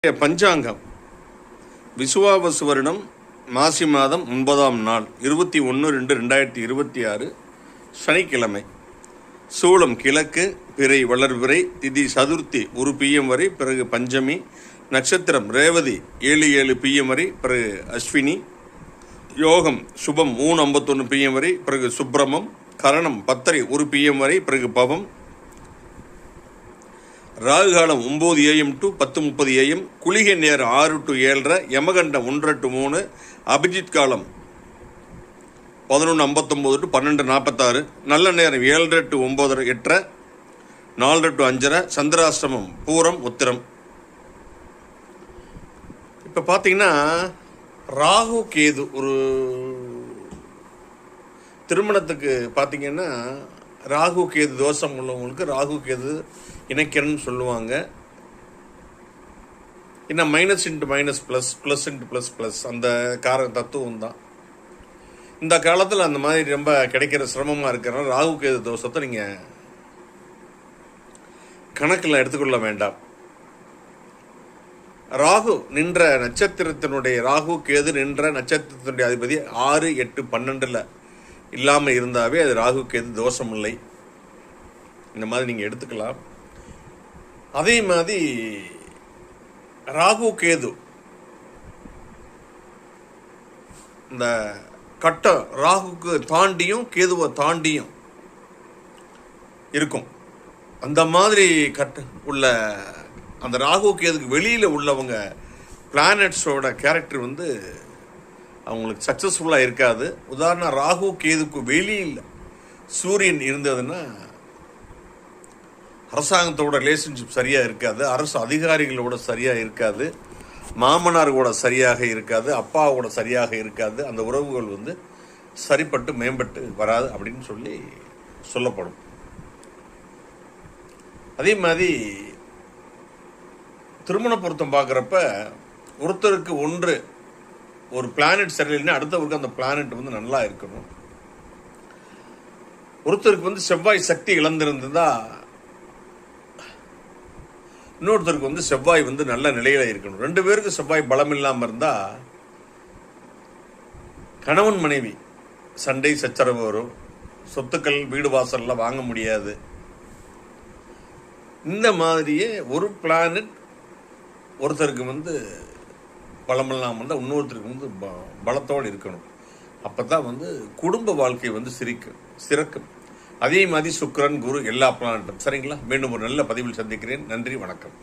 பஞ்சாங்கம் விசுவாவசு வருடம் மாசி மாதம் 9ஆம் நாள் 21/2/2026 சனிக்கிழமை. சூலம் கிழக்கு, பிறை வளர்பிறை, திதி சதுர்த்தி 1 PM வரை, பிறகு பஞ்சமி. நட்சத்திரம் ரேவதி 7 PM வரை, பிறகு அஸ்வினி. யோகம் சுபம் 3:51 PM வரை, பிறகு சுப்பிரமம். கரணம் 10:30 1 PM வரை, பிறகு பவம். ராகு காலம் 9 AM to 10:30 AM. குளிகை நேரம் 6 to 7:30. யமகண்டம் 1 to 3. அபிஜித் காலம் 11:59 to 12:46. நல்ல நேரம் 7:30 to 9:30, 8:30, 4:30 to 5:30. சந்திராஷ்டமம் பூரம் உத்திரம். இப்போ பார்த்தீங்கன்னா ராகு கேது ஒரு திருமணத்துக்கு பார்த்தீங்கன்னா ராகு கேது தோஷம் உள்ளவங்களுக்கு ராகு கேது இணைக்கணும்னு சொல்லுவாங்க. இன்னும் minus into minus plus, plus into plus plus, அந்த தத்துவம் தான். இந்த காலத்தில் அந்த மாதிரி ரொம்ப கிடைக்கிற சிரமமாக இருக்கிறனால ராகு கேது தோஷத்தை நீங்கள் கணக்கில் எடுத்துக்கொள்ள வேண்டாம். ராகு நின்ற நட்சத்திரத்தினுடைய ராகு கேது நின்ற நட்சத்திரத்தினுடைய அதிபதி 6, 8, 12 இல்லாமல் இருந்தாவே அது ராகு கேது தோஷம் இல்லை. இந்த மாதிரி நீங்கள் எடுத்துக்கலாம். அதே மாதிரி ராகு கேது இந்த கட்டம் ராகுக்கு தாண்டியும் கேதுவை தாண்டியும் இருக்கும். அந்த மாதிரி உள்ள அந்த ராகு கேதுக்கு வெளியில் உள்ளவங்க பிளானட்ஸோட கேரக்டர் அவங்களுக்கு சக்ஸஸ்ஃபுல்லாக இருக்காது. உதாரணம், ராகு கேதுக்கு வெளியில் சூரியன் இருந்ததுன்னா அரசாங்கத்தோட ரிலேஷன்ஷிப் சரியாக இருக்காது, அரசு அதிகாரிகளோட சரியாக இருக்காது, மாமனார் கூட சரியாக இருக்காது, அப்பாவோட சரியாக இருக்காது. அந்த உறவுகள் சரிப்பட்டு மேம்பட்டு வராது அப்படின்னு சொல்லப்படும். அதே மாதிரி திருமண பொருத்தம் பார்க்குறப்ப ஒருத்தருக்கு ஒரு பிளானட் சரியில்லைன்னா அடுத்தவருக்கு அந்த பிளானட் நல்லா இருக்கணும். ஒருத்தருக்கு செவ்வாய் சக்தி இழந்திருந்ததா இன்னொருத்தருக்கு செவ்வாய் நல்ல நிலையில இருக்கணும். 2 பேருக்கு செவ்வாய் பலம் இல்லாமல் இருந்தா கணவன் மனைவி சண்டை சச்சரவு வரும், சொத்துக்கள் வீடு வாசல்லாம் வாங்க முடியாது. இந்த மாதிரியே ஒரு பிளானட் ஒருத்தருக்கு பலமில்லாமல் இருந்தால் இன்னொருத்தருக்கு பலத்தோடு இருக்கணும். அப்போ தான் குடும்ப வாழ்க்கை சிறக்கும். அதே மாதிரி சுக்கிரன், குரு எல்லா பிளானட்டும். சரிங்களா? மீண்டும் ஒரு நல்ல பதிவில் சந்திக்கிறேன். நன்றி, வணக்கம்.